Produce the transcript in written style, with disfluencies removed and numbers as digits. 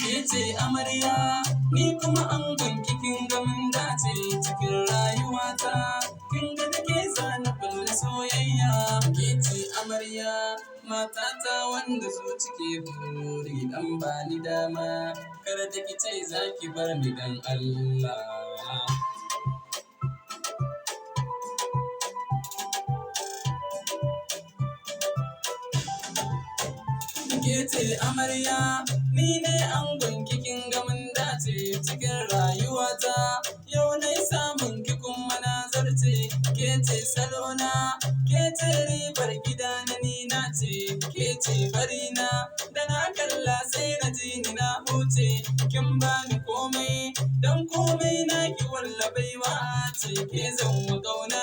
Ke ce amarya, ni kuma angon kin ga mun dace cikin rayuwata. Kin ga da ke zana kulla soyayya. Ke ce amarya, matata wanda zuci ke buri dan bani dama. Kar da ki ce za ki bar ni dan Allah. Ke ce amarya, ni ne angon kin ga mun dace cikin rayuwata. Yau nai samun ki kuma na zarce. Ke ce salona, ke ce ribar gida na ni na ce. Ke ce barina, da na kalla sai na ji ni na huce. Kin bani komai, dan komai na ki walla baiwa ce. Ke zan wa ƙauna,